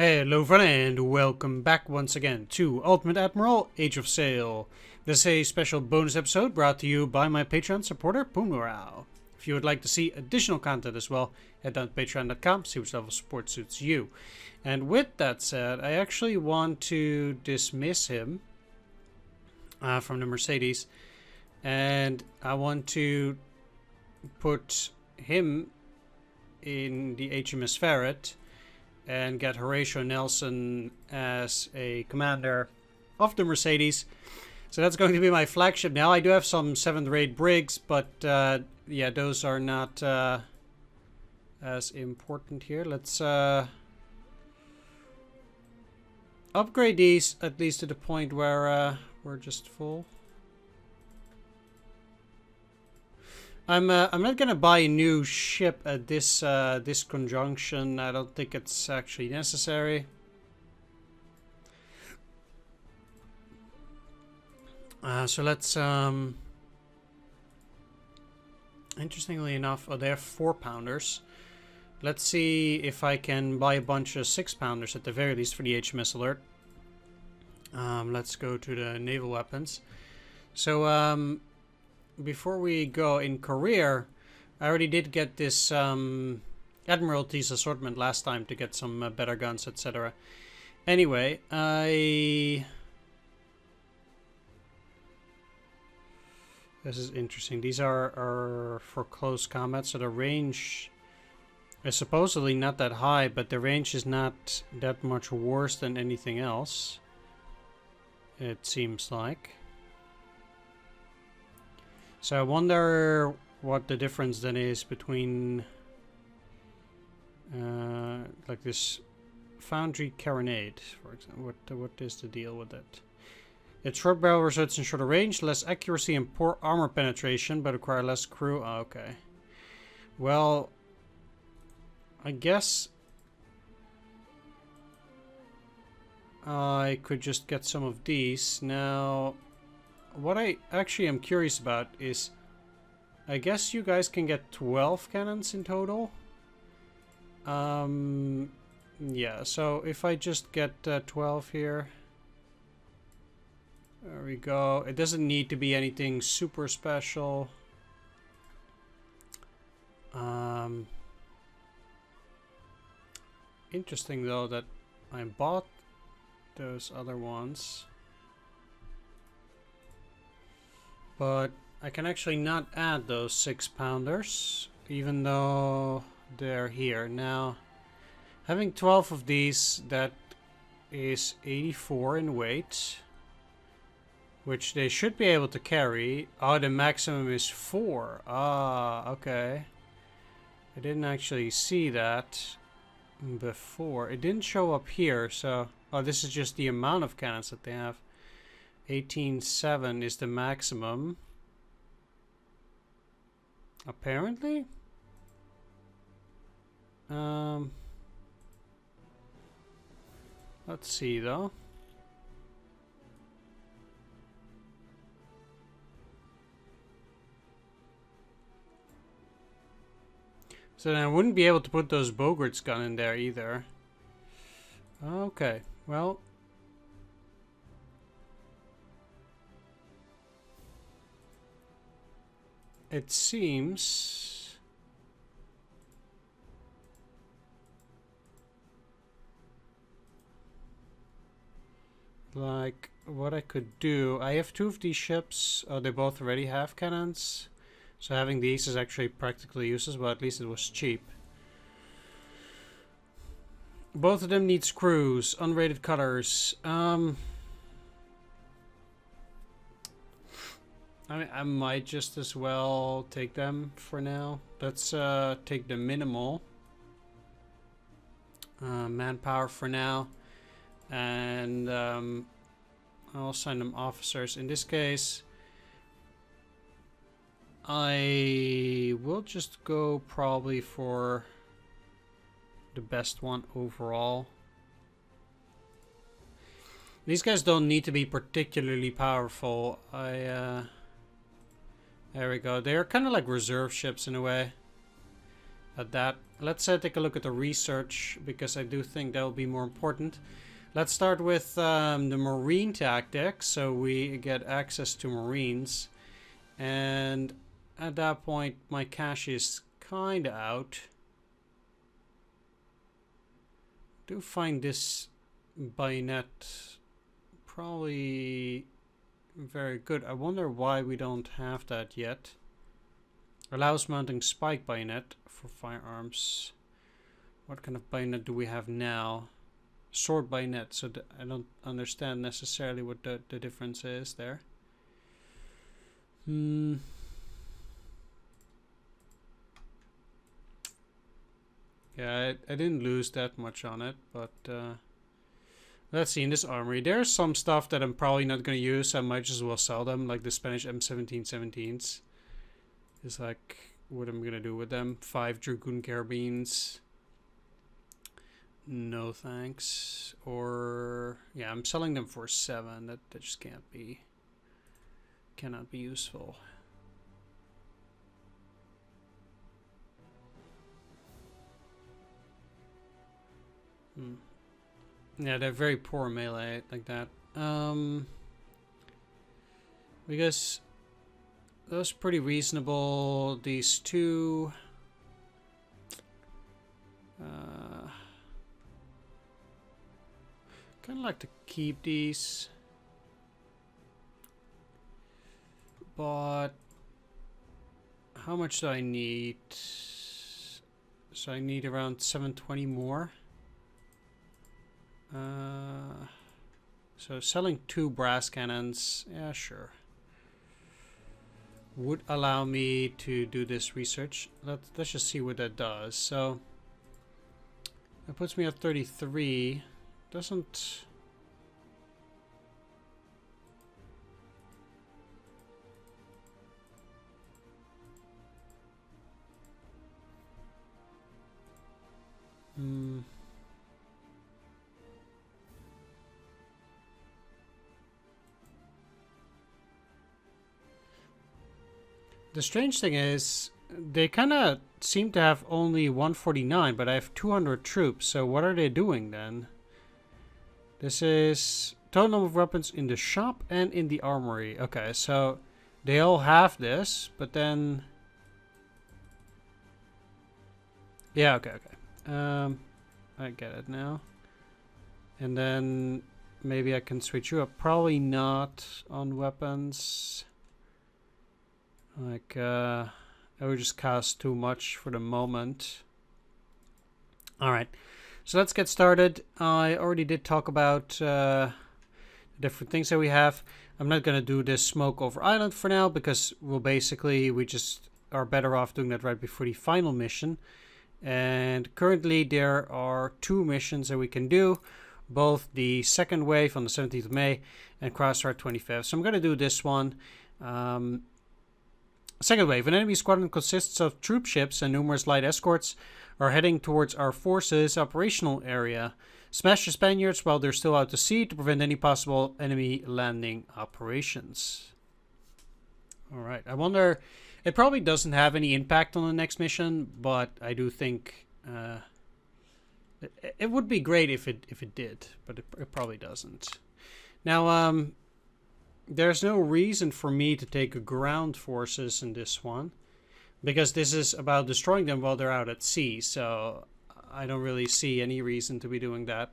Hello friend and welcome back once again to Ultimate Admiral Age of Sail. This is a special bonus episode brought to you by my Patreon supporter Poonmorale. If you would like to see additional content as well, head down to patreon.com, see which level of support suits you. And with that said, I actually want to dismiss him from the Mercedes, and I want to put him in the HMS Ferret and get Horatio Nelson as a commander of the Mercedes. So that's going to be my flagship now. I do have some 7th rate brigs, but yeah, those are not as important here. Let's upgrade these at least to the point where we're just full. I'm not gonna buy a new ship at this this conjunction. I don't think it's actually necessary. So let's interestingly enough, oh, they have 4-pounders. Let's see if I can buy a bunch of 6-pounders at the very least for the HMS Alert. Let's go to the naval weapons. So before we go in career, I already did get this Admiralty's assortment last time to get some better guns, etc. Anyway, this is interesting. These are for close combat, so the range is supposedly not that high, but the range is not that much worse than anything else, it seems like. So I wonder what the difference then is between like this Foundry Carronade, for example. What is the deal with it? Its short barrel results in shorter range, less accuracy and poor armor penetration, but require less crew. Oh, okay. Well, I guess I could just get some of these. Now, what I actually am curious about is, I guess you guys can get 12 cannons in total. Yeah, so if I just get 12 here. There we go. It doesn't need to be anything super special. Interesting though that I bought those other ones. But I can actually not add those 6-pounders, even though they're here. Now, having 12 of these, that is 84 in weight, which they should be able to carry. Oh, the maximum is 4. Ah, okay. I didn't actually see that before. It didn't show up here, so... Oh, this is just the amount of cannons that they have. 18.7 is the maximum. Apparently? Let's see though. So then I wouldn't be able to put those Bogart's gun in there either. Okay, well... It seems like what I could do. I have 2 of these ships. Oh, they both already have cannons. So having these is actually practically useless, but at least it was cheap. Both of them need screws, unrated cutters. I might just as well take them for now. Let's take the minimal manpower for now, and I'll assign them officers. In this case, I will just go probably for the best one overall. These guys don't need to be particularly powerful. There we go. They're kind of like reserve ships in a way. At that let's take a look at the research, because I do think that will be more important. Let's start with the marine tactics, so we get access to marines. And at that point, my cash is kind of out. I do find this bayonet probably very good. I wonder why we don't have that yet. Allows mounting spike bayonet for firearms. What kind of bayonet do we have now? Sword bayonet, so I don't understand necessarily what the difference is there. Yeah, I didn't lose that much on it, but let's see. In this armory, there's some stuff that I'm probably not going to use. I might just as well sell them, like the Spanish M1717s. It's like what I'm going to do with them. 5 Dragoon carabines. No thanks. Or yeah, I'm selling them for 7. That just cannot be useful. Yeah, they're very poor melee like that. Because those are pretty reasonable. These two. Kind of like to keep these, but how much do I need? So I need around 720 more. So selling 2 brass cannons, yeah, sure, would allow me to do this research. Let's just see what that does. So that puts me at 33. Doesn't... The strange thing is, they kind of seem to have only 149, but I have 200 troops, so what are they doing then? This is total number of weapons in the shop and in the armory. Okay, so they all have this, but then... Yeah, okay. I get it now. And then maybe I can switch you up. Probably not on weapons. Like, I would just cost too much for the moment. Alright. So let's get started. I already did talk about different things that we have. I'm not going to do this smoke over island for now, because we just are better off doing that right before the final mission. And currently there are 2 missions that we can do. Both the second wave on the 17th of May and Crossfire 25th. So I'm going to do this one. Second wave. An enemy squadron consists of troop ships and numerous light escorts are heading towards our forces' operational area. Smash the Spaniards while they're still out to sea to prevent any possible enemy landing operations. Alright, I wonder... It probably doesn't have any impact on the next mission, but I do think it would be great if it did, but it probably doesn't. Now, there's no reason for me to take ground forces in this one, because this is about destroying them while they're out at sea, so I don't really see any reason to be doing that.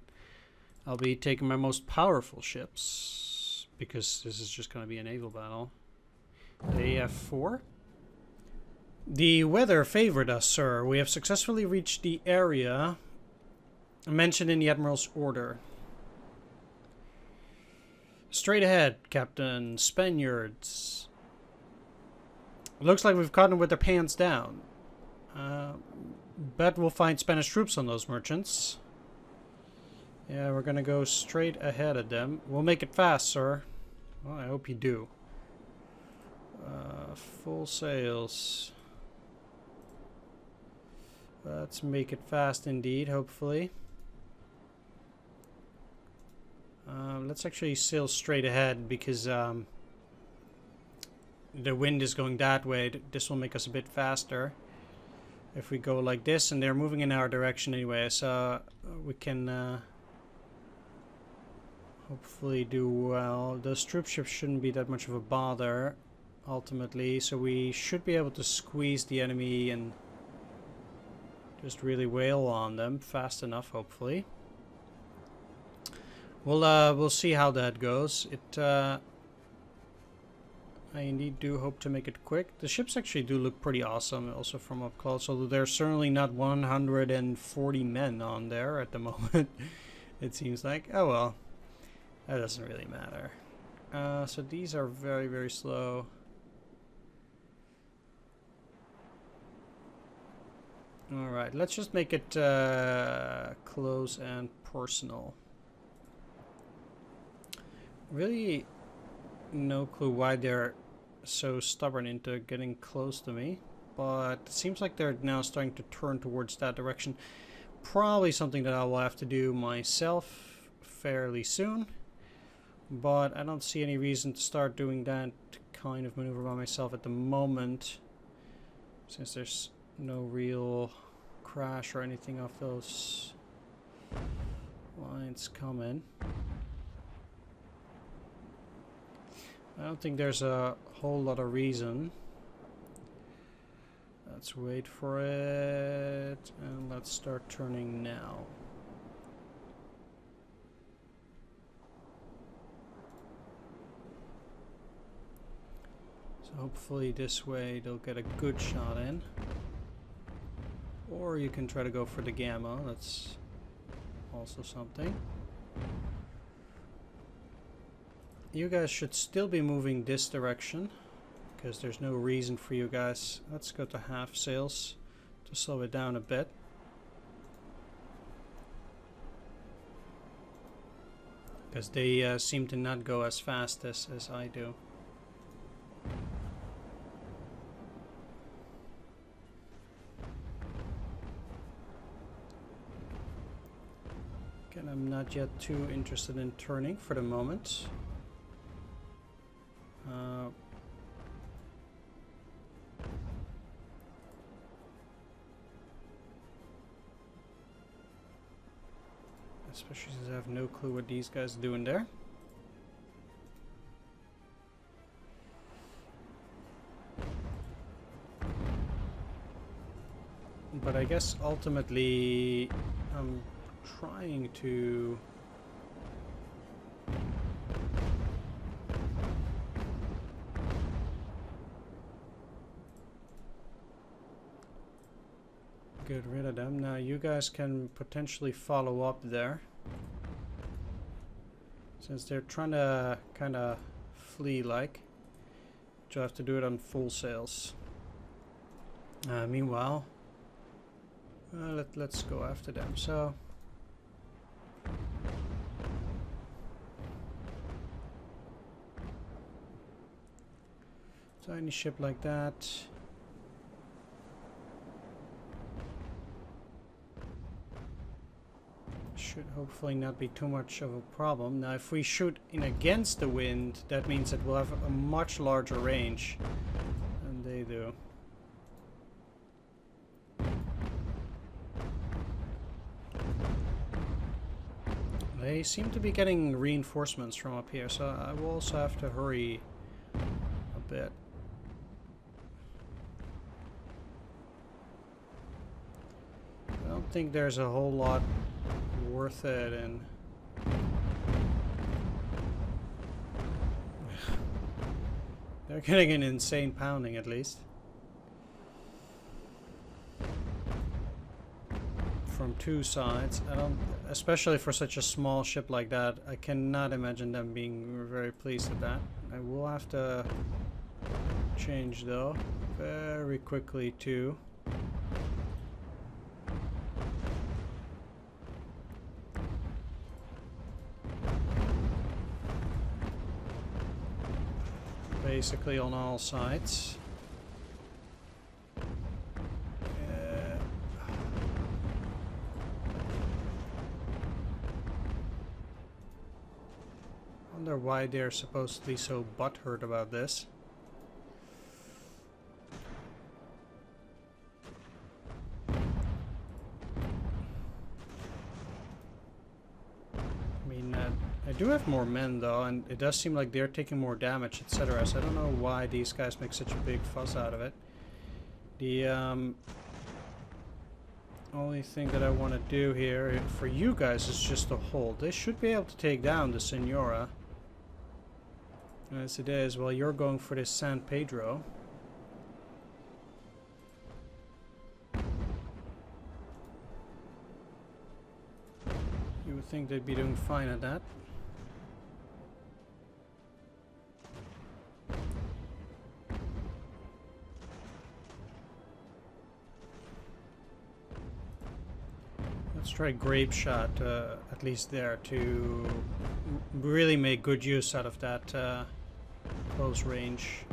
I'll be taking my most powerful ships, because this is just going to be a naval battle. AF4. The weather favored us, sir. We have successfully reached the area mentioned in the Admiral's order. Straight ahead, Captain. Spaniards. Looks like we've caught them with their pants down. Bet we'll find Spanish troops on those merchants. Yeah, we're gonna go straight ahead of them. We'll make it fast, sir. Well, I hope you do. Full sails. Let's make it fast indeed, hopefully. Let's actually sail straight ahead, because the wind is going that way. This will make us a bit faster. if we go like this, and they're moving in our direction anyway, so we can hopefully do well. Those troop ships shouldn't be that much of a bother ultimately, so we should be able to squeeze the enemy and just really wail on them fast enough, hopefully. We'll see how that goes. I indeed do hope to make it quick. The ships actually do look pretty awesome, also from up close, although there's certainly not 140 men on there at the moment. It seems like. Oh well, that doesn't really matter. So these are very, very slow. Alright, let's just make it close and personal. Really no clue why they're so stubborn into getting close to me, but it seems like they're now starting to turn towards that direction. Probably something that I will have to do myself fairly soon, but I don't see any reason to start doing that kind of maneuver by myself at the moment, since there's no real crash or anything of those lines coming. I don't think there's a whole lot of reason. Let's wait for it, and let's start turning now. So hopefully this way they'll get a good shot in. Or you can try to go for the gamma, that's also something. You guys should still be moving this direction, because there's no reason for you guys. Let's go to half sails to slow it down a bit. Because they seem to not go as fast as I do. Again, I'm not yet too interested in turning for the moment. Especially since I have no clue what these guys are doing there. But I guess ultimately I'm trying to get rid of them. Now you guys can potentially follow up there, since they're trying to kind of flee like. But you have to do it on full sails. Meanwhile, let's go after them. So tiny ship like that. Should hopefully not be too much of a problem. Now if we shoot in against the wind, that means that we'll have a much larger range than they do. They seem to be getting reinforcements from up here, so I will also have to hurry a bit. I don't think there's a whole lot worth it, and they're getting an insane pounding at least from two sides. I don't, especially for such a small ship like that, I cannot imagine them being very pleased with that. I will have to change though very quickly too. Basically on all sides. Wonder why they're supposedly so butthurt about this. I do have more men though, and it does seem like they're taking more damage, etc. So I don't know why these guys make such a big fuss out of it. The only thing that I want to do here for you guys is just to hold. They should be able to take down the Senora. As it is, well, you're going for this San Pedro. You would think they'd be doing fine at that. Let's try grape shot, at least there, to really make good use out of that close range.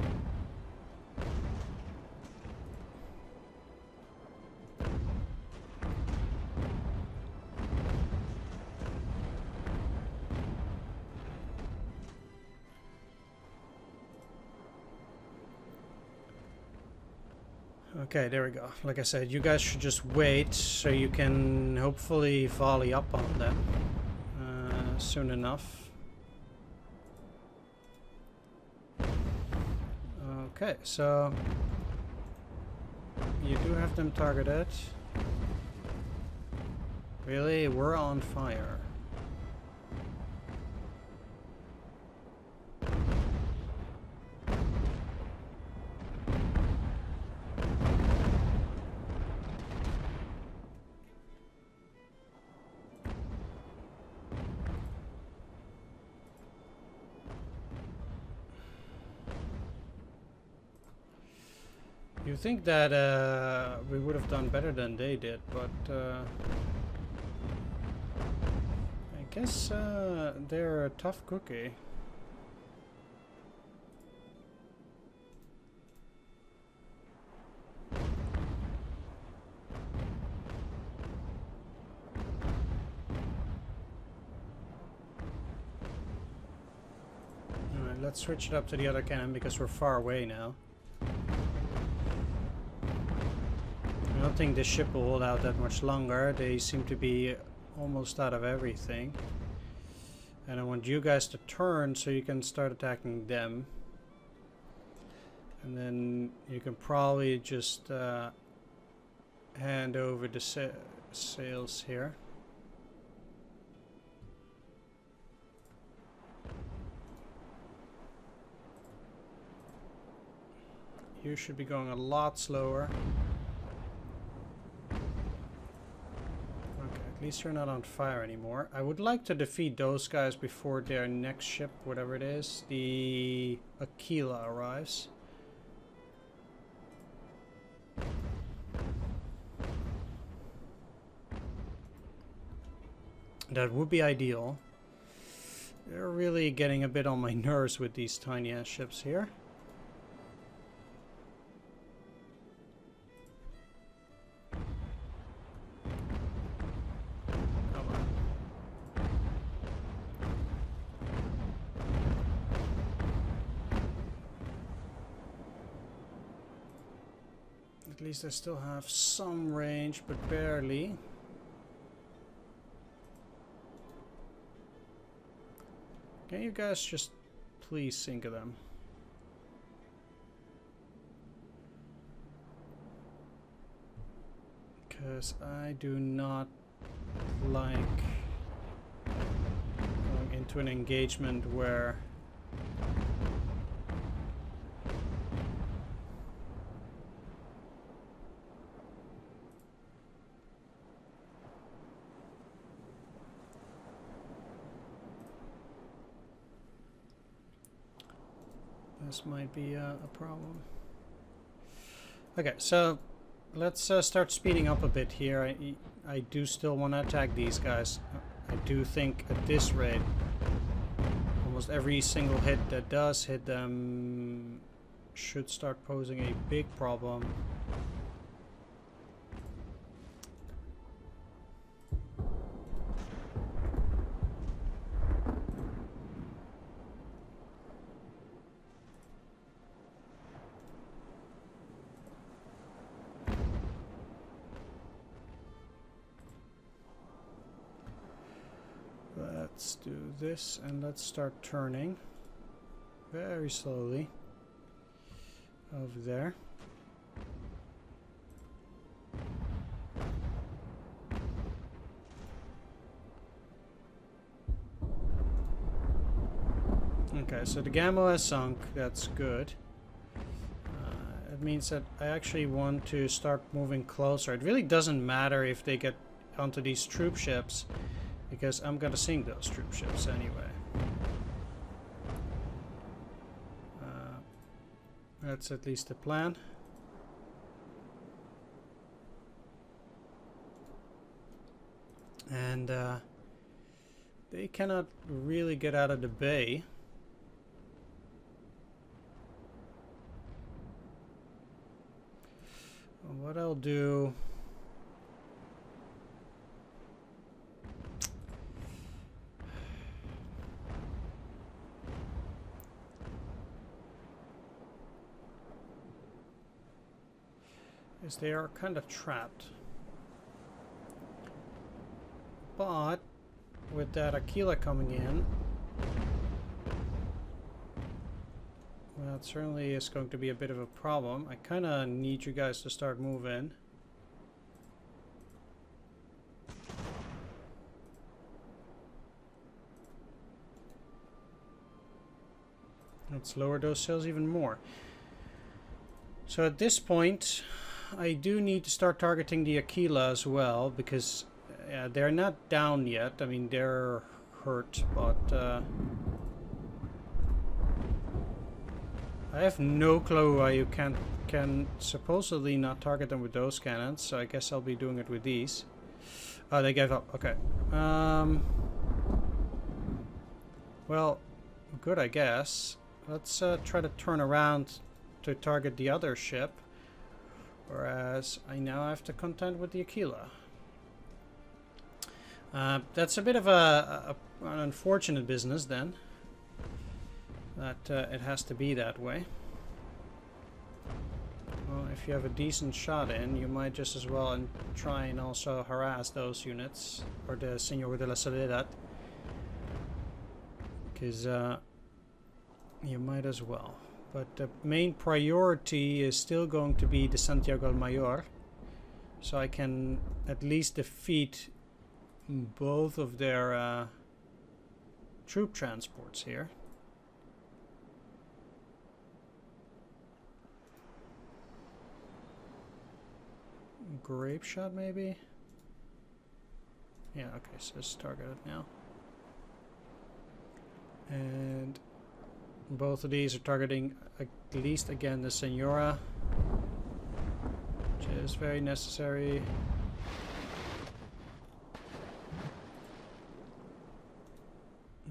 Okay, there we go. Like I said, you guys should just wait so you can hopefully volley up on them soon enough. Okay, so you do have them targeted. Really? We're on fire. You think that we would have done better than they did, but I guess they're a tough cookie. Alright, let's switch it up to the other cannon because we're far away now. I don't think this ship will hold out that much longer. They seem to be almost out of everything. And I want you guys to turn so you can start attacking them. And then you can probably just hand over the sails here. You should be going a lot slower. At least you're not on fire anymore. I would like to defeat those guys before their next ship, whatever it is, the Aquila, arrives. That would be ideal. They're really getting a bit on my nerves with these tiny ass ships here. At least I still have some range, but barely. Can you guys just please sink of them? Because I do not like going into an engagement where this might be a problem. Okay, so let's start speeding up a bit here. I do still want to attack these guys. I do think at this rate, almost every single hit that does hit them should start posing a big problem. let's do this and let's start turning very slowly over there. Okay, so the Gamma has sunk. That's good. It means that I actually want to start moving closer. It really doesn't matter if they get onto these troop ships, because I'm gonna sink those troop ships anyway. That's at least the plan. And they cannot really get out of the bay. What I'll do... is they are kind of trapped. But with that Aquila coming in, well, it certainly is going to be a bit of a problem. I kind of need you guys to start moving. Let's lower those sails even more. So at this point, I do need to start targeting the Aquila as well, because they're not down yet. I mean, they're hurt, but I have no clue why you can supposedly not target them with those cannons, so I guess I'll be doing it with these. Oh, they gave up. Okay. Well, good, I guess. Let's try to turn around to target the other ship, whereas I now have to contend with the Aquila. That's a bit of an unfortunate business then, that it has to be that way. Well, if you have a decent shot in, you might just as well try and also harass those units, or the Señor de la Soledad, because you might as well. But the main priority is still going to be the Santiago el Mayor, so I can at least defeat both of their troop transports here. Grape shot maybe? Yeah, okay, so it's targeted now. And both of these are targeting at least again the Senora, which is very necessary.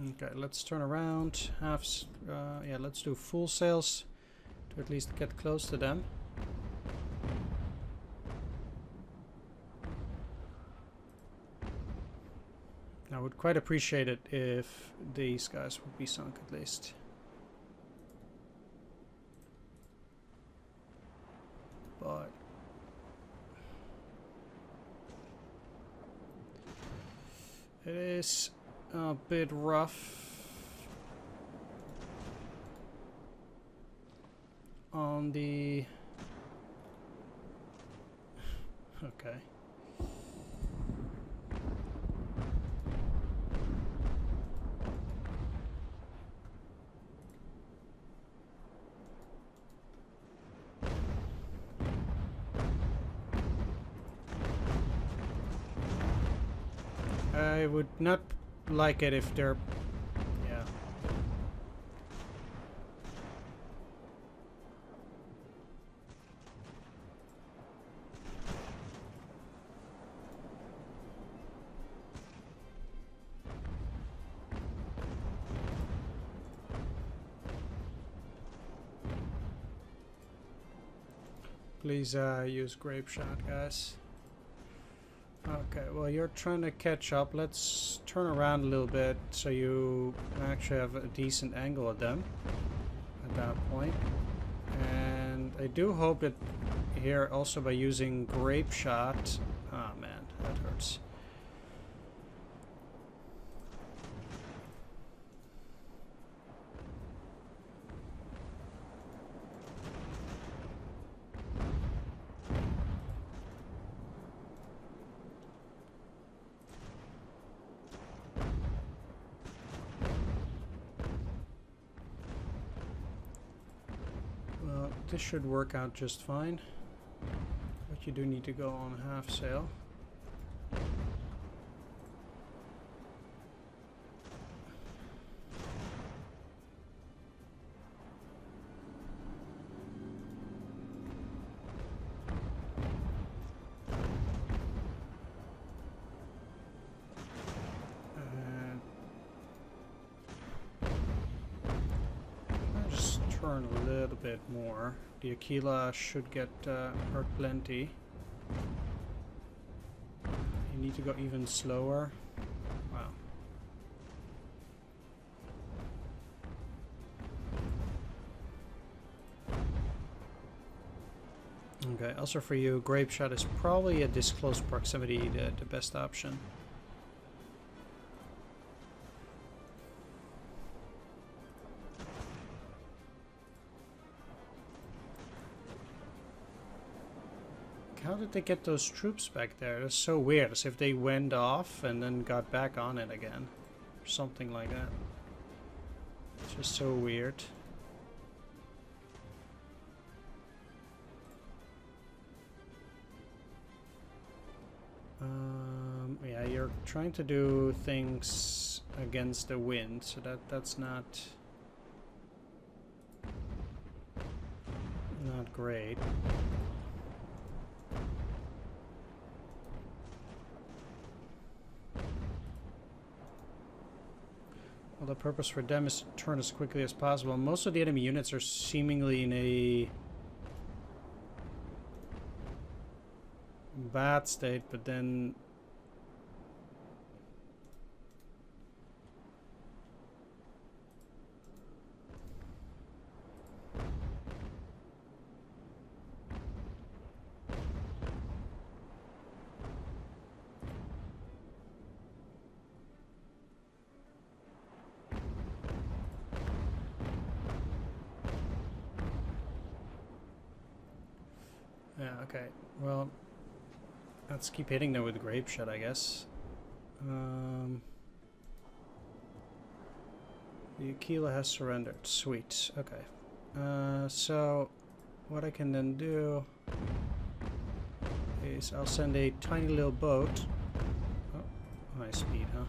Okay, let's turn around. Yeah, let's do full sails to at least get close to them. I would quite appreciate it if these guys would be sunk at least. But it is a bit rough on the... Okay. I would not like it if they're... yeah. Please use grape shot, guys. Okay, well, you're trying to catch up. Let's turn around a little bit so you actually have a decent angle at them at that point. And I do hope that here also by using grape shot... oh man, that hurts. this should work out just fine. But you do need to go on half sail. Turn a little bit more. The Aquila should get hurt plenty. You need to go even slower. Wow. Okay, also for you, grape shot is probably at this close proximity the best option. How did they get those troops back there? That's so weird, as if they went off and then got back on it again. Or something like that. It's just so weird. Yeah, you're trying to do things against the wind, so that's not great. Well, the purpose for them is to turn as quickly as possible. Most of the enemy units are seemingly in a bad state, but then yeah, okay. Well, let's keep hitting them with grape shot, I guess. The Aquila has surrendered. Sweet. Okay. So what I can then do is I'll send a tiny little boat. Oh, high speed, huh?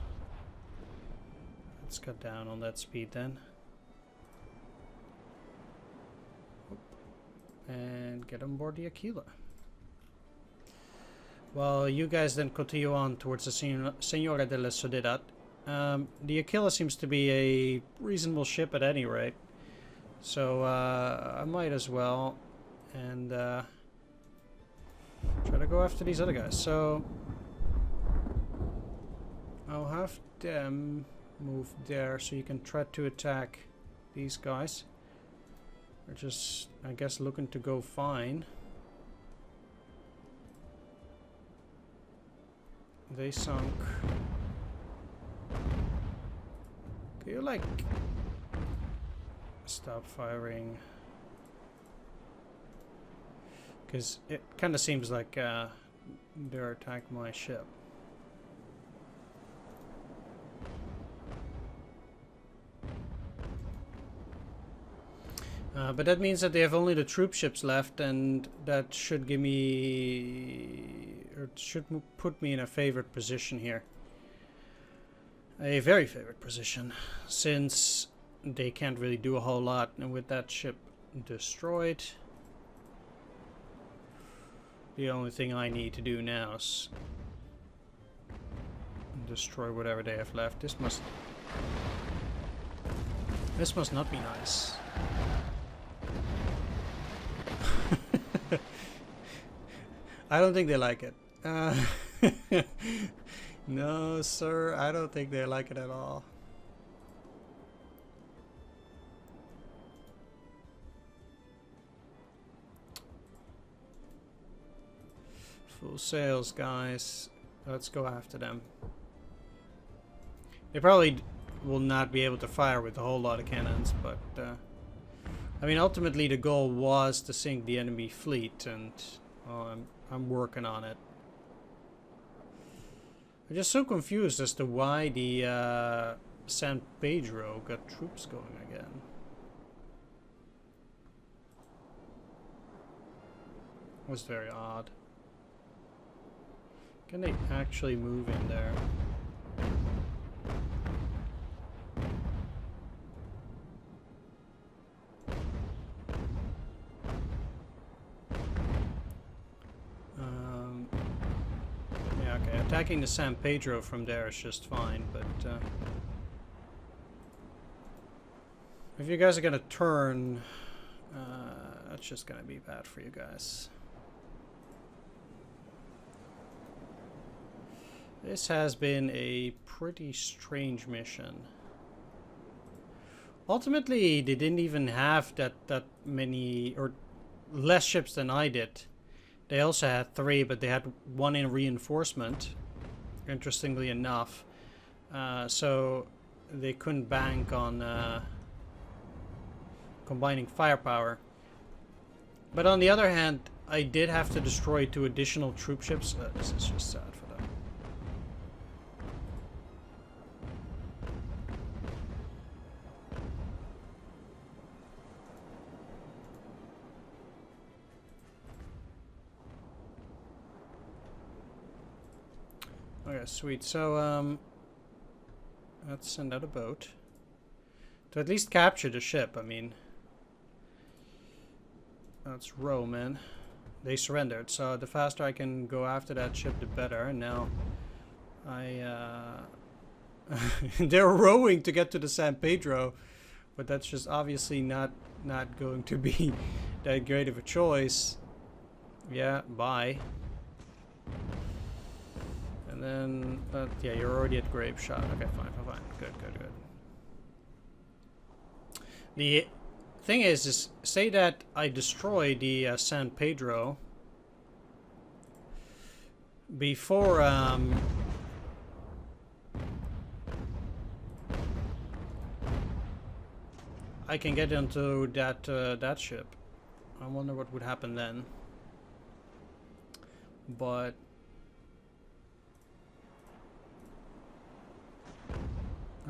Let's cut down on that speed then. And get on board the Aquila. Well, you guys then continue on towards the Signora della Sociedad. The Aquila seems to be a reasonable ship at any rate. So I might as well and try to go after these other guys. So I'll have them move there so you can try to attack these guys. They're just, I guess, looking to go fine. They sunk. Can you, like, stop firing? Because it kind of seems like they're attacking my ship. But that means that they have only the troop ships left, and that should give me, or should put me in a favored position here. A very favored position, since they can't really do a whole lot, and with that ship destroyed, the only thing I need to do now is destroy whatever they have left. This must not be nice. I don't think they like it. No, sir, I don't think they like it at all. Full sails, guys. Let's go after them. They probably will not be able to fire with a whole lot of cannons, but I mean, ultimately the goal was to sink the enemy fleet, and well, I'm working on it. I'm just so confused as to why the San Pedro got troops going again. Was very odd. Can they actually move in there? Yeah, okay. Attacking the San Pedro from there is just fine, but if you guys are gonna turn, that's just gonna be bad for you guys. This has been a pretty strange mission. Ultimately, they didn't even have that many, or less ships than I did. They also had 3, but they had 1 in reinforcement, interestingly enough. So they couldn't bank on combining firepower. But on the other hand, I did have to destroy 2 additional troop ships. This is just sad for them. Okay, sweet. So, let's send out a boat to at least capture the ship. I mean, let's row, man. They surrendered, so the faster I can go after that ship, the better. And now, they're rowing to get to the San Pedro, but that's just obviously not going to be that great of a choice. Yeah, bye. And then, yeah, you're already at grape shot. Okay, fine. Good. The thing is say that I destroy the San Pedro before I can get into that ship. I wonder what would happen then. But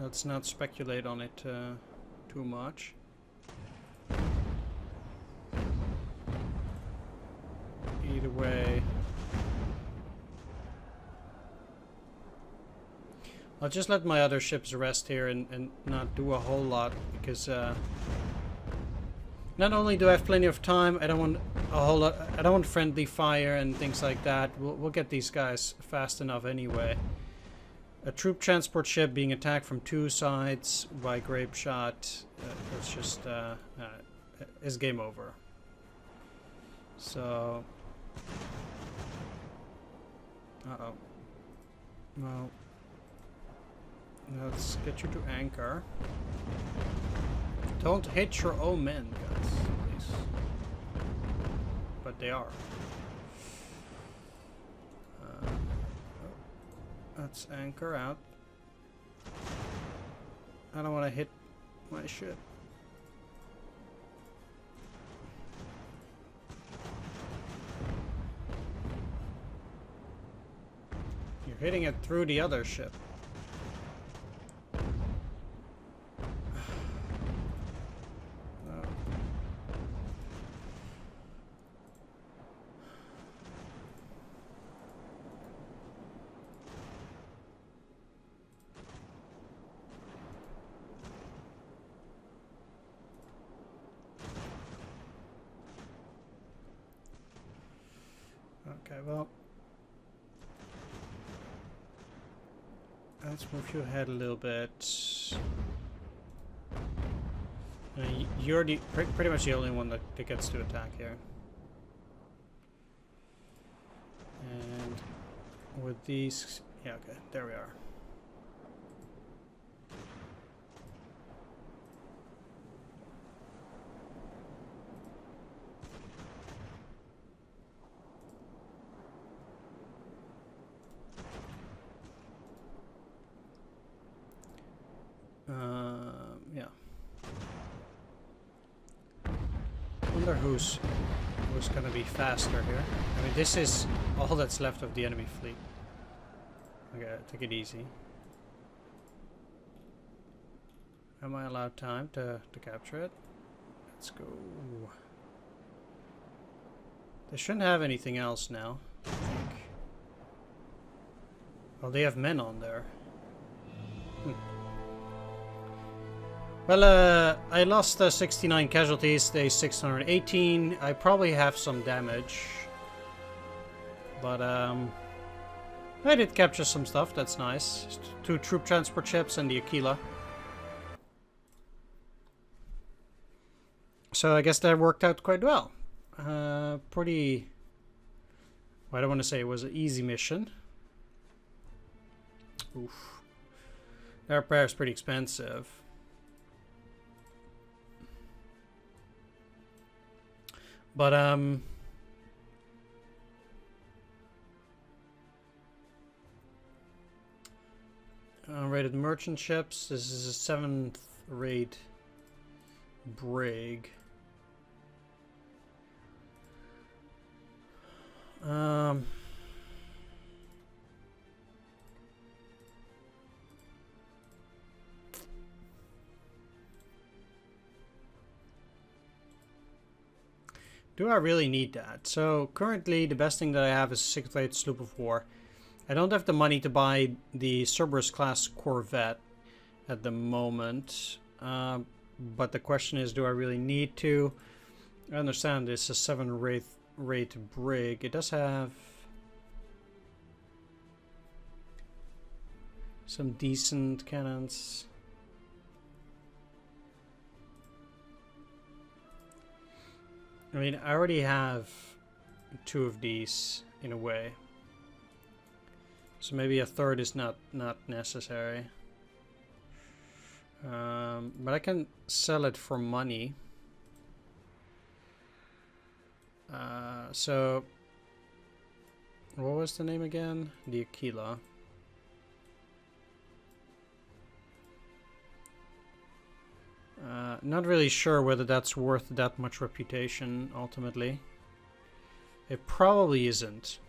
let's not speculate on it too much. Either way, I'll just let my other ships rest here and not do a whole lot, because not only do I have plenty of time, I don't want a whole lot. I don't want friendly fire and things like that. We'll get these guys fast enough anyway. A troop transport ship being attacked from 2 sides by grape shot, it's just is game over. So, well, let's get you to anchor. Don't hit your own men, guys, please. But they are. Let's anchor out. I don't want to hit my ship. You're hitting it through the other ship. Okay, well, let's move you ahead a little bit. You're pretty much the only one that gets to attack here. And with these, yeah, okay, there we are. Yeah. Wonder who's gonna be faster here. I mean, this is all that's left of the enemy fleet. Okay, take it easy. Am I allowed time to capture it? Let's go. They shouldn't have anything else now, I think. Well, they have men on there. Well, I lost 69 casualties, they 618. I probably have some damage. But, I did capture some stuff, that's nice. 2 troop transport ships and the Aquila. So I guess that worked out quite well. Pretty... Well, I don't want to say it was an easy mission. Oof. Their repair is pretty expensive. But, rated merchant ships. This is a 7th rate brig. Do I really need that? So currently the best thing that I have is a 6th rate sloop of war. I don't have the money to buy the Cerberus class corvette at the moment. But the question is, do I really need to? I understand it's a 7th rate brig. It does have some decent cannons. I mean, I already have 2 of these in a way. So maybe a 3rd is not necessary. But I can sell it for money. So what was the name again? The Aquila. Not really sure whether that's worth that much reputation ultimately. It probably isn't.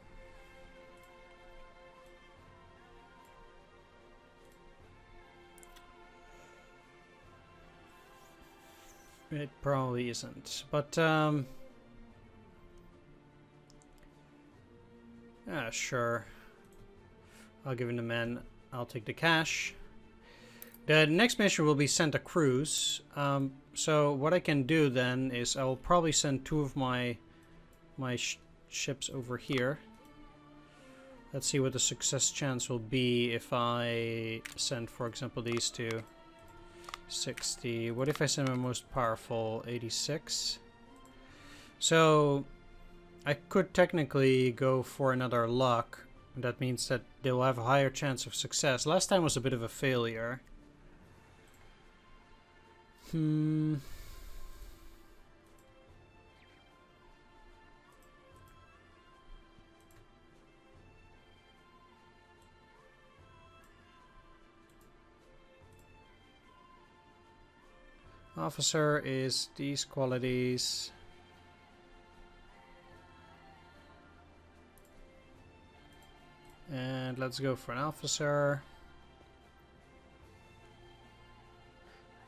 It probably isn't. But sure. I'll give him the men. I'll take the cash. The next mission will be Santa Cruz. So what I can do then is I will probably send 2 of my ships over here. Let's see what the success chance will be if I send, for example, these 2. 60. What if I send my most powerful? 86. So I could technically go for another luck. That means that they will have a higher chance of success. Last time was a bit of a failure. Officer is these qualities. And let's go for an officer.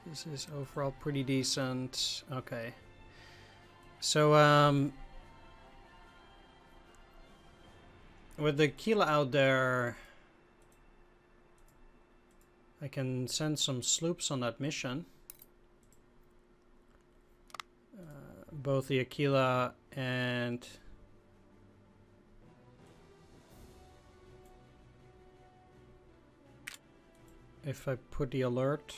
This is overall pretty decent. Okay. So, with the Aquila out there, I can send some sloops on that mission. Both the Aquila and if I put the alert.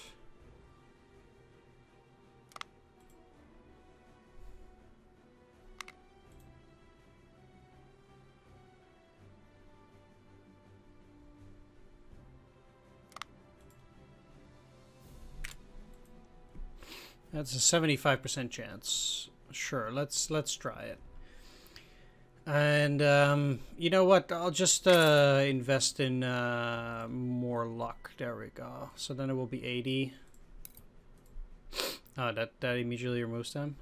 That's a 75% chance. Sure, let's try it. And you know what? I'll just invest in more luck. There we go. So then it will be 80. Oh, that immediately removes them.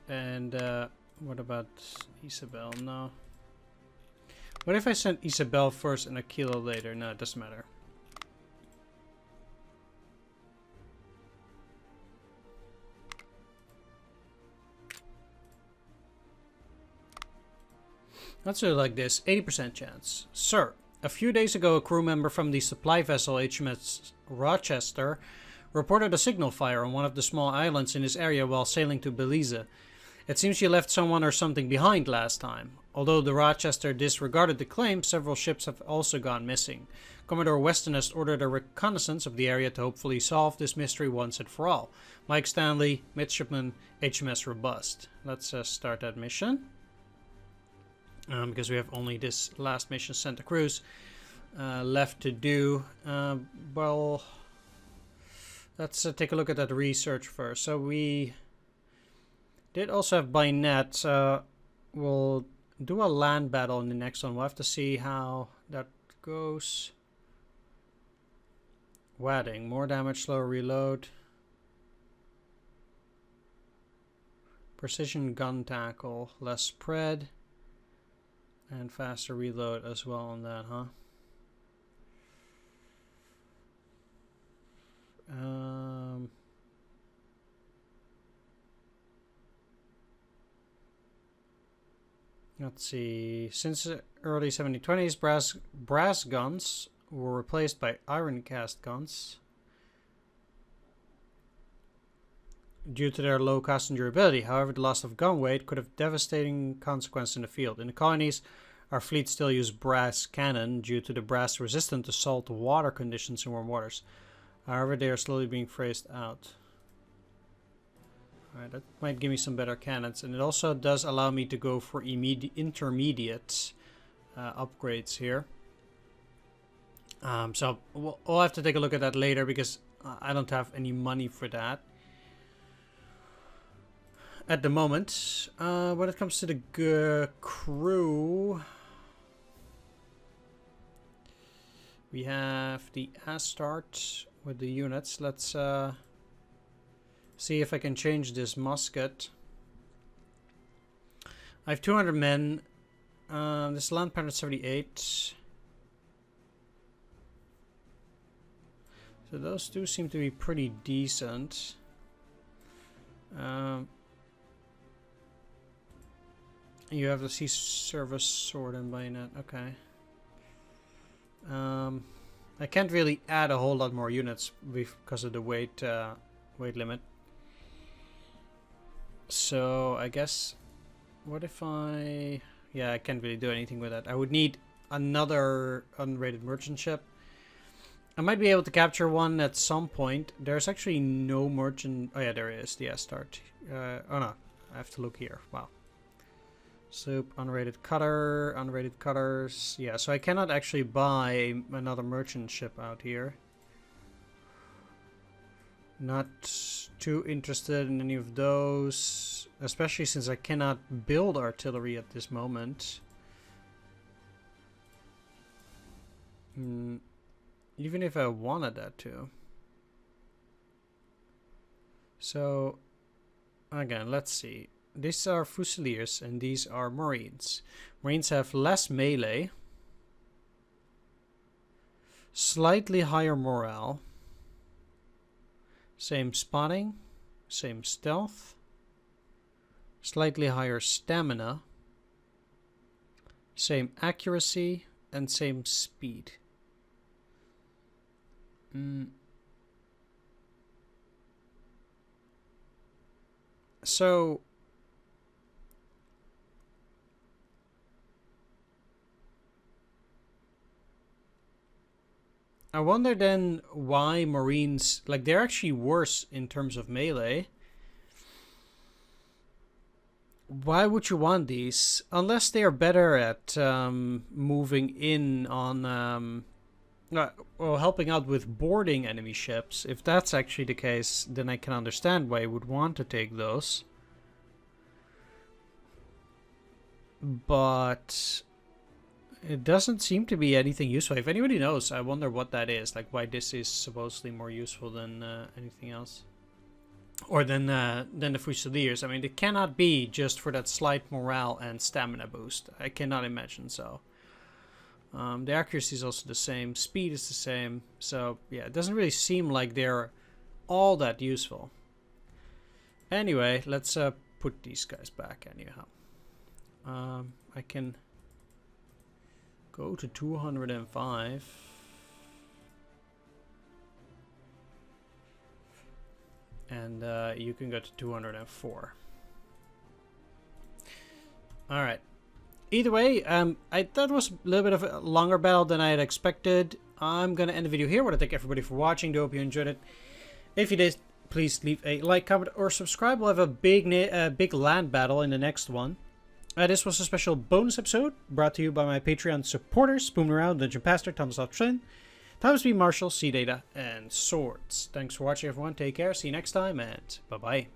And what about Isabel? No. What if I sent Isabel first and Aquila later? No, it doesn't matter. Let's do it like this. 80% chance. Sir, a few days ago a crew member from the supply vessel HMS Rochester reported a signal fire on one of the small islands in this area while sailing to Belize. It seems she left someone or something behind last time. Although the Rochester disregarded the claim, several ships have also gone missing. Commodore Weston has ordered a reconnaissance of the area to hopefully solve this mystery once and for all. Mike Stanley, Midshipman, HMS Robust. Let's start that mission. Because we have only this last mission, Santa Cruz, left to do. Well, let's take a look at that research first. So we did also have by net. We'll do a land battle in the next one. We'll have to see how that goes. Wadding, more damage, slower reload. Precision gun tackle, less spread. And faster reload as well on that, huh? Let's see. Since the early 1720s, brass guns were replaced by iron cast guns due to their low cost and durability. However, the loss of gun weight could have devastating consequences in the field. In the colonies, our fleet still used brass cannon due to the brass resistant to salt water conditions in warm waters. However, they are slowly being phased out. Alright, that might give me some better cannons. And it also does allow me to go for intermediate upgrades here. So we'll have to take a look at that later because I don't have any money for that at the moment. When it comes to the crew, we have the Astart with the units. Let's see if I can change this musket. I have 200 men. This land pattern 78. So those two seem to be pretty decent. You have the sea service sword and bayonet. Okay. I can't really add a whole lot more units because of the weight limit. So I guess, what if I... Yeah, I can't really do anything with that. I would need another unrated merchant ship. I might be able to capture one at some point. There's actually no merchant... Oh yeah, there is. The Astart. Oh no, I have to look here. Wow. Soup, unrated cutter, unrated cutters. Yeah, so I cannot actually buy another merchant ship out here. Not too interested in any of those, especially since I cannot build artillery at this moment. Even if I wanted that to. So, again, let's see. These are Fusiliers and these are Marines. Marines have less melee, slightly higher morale, same spotting, same stealth, slightly higher stamina, same accuracy, and same speed. So I wonder then why Marines, like, they're actually worse in terms of melee. Why would you want these? Unless they are better at moving in on, or helping out with boarding enemy ships. If that's actually the case, then I can understand why you would want to take those. But it doesn't seem to be anything useful. If anybody knows, I wonder what that is. Like, why this is supposedly more useful than anything else. Or than the Fusiliers. I mean, it cannot be just for that slight morale and stamina boost. I cannot imagine so. The accuracy is also the same. Speed is the same. So, yeah, it doesn't really seem like they're all that useful. Anyway, let's put these guys back anyhow. I can go to 205. And you can go to 204. Alright. Either way, that was a little bit of a longer battle than I had expected. I'm going to end the video here. I want to thank everybody for watching. I hope you enjoyed it. If you did, please leave a like, comment, or subscribe. We'll have a big land battle in the next one. This was a special bonus episode brought to you by my Patreon supporters, Spoon Around, Dungeon Pastor, Thomas Trin, Thomas B. Marshall, Sea Data, and Swords. Thanks for watching, everyone. Take care. See you next time, and bye-bye.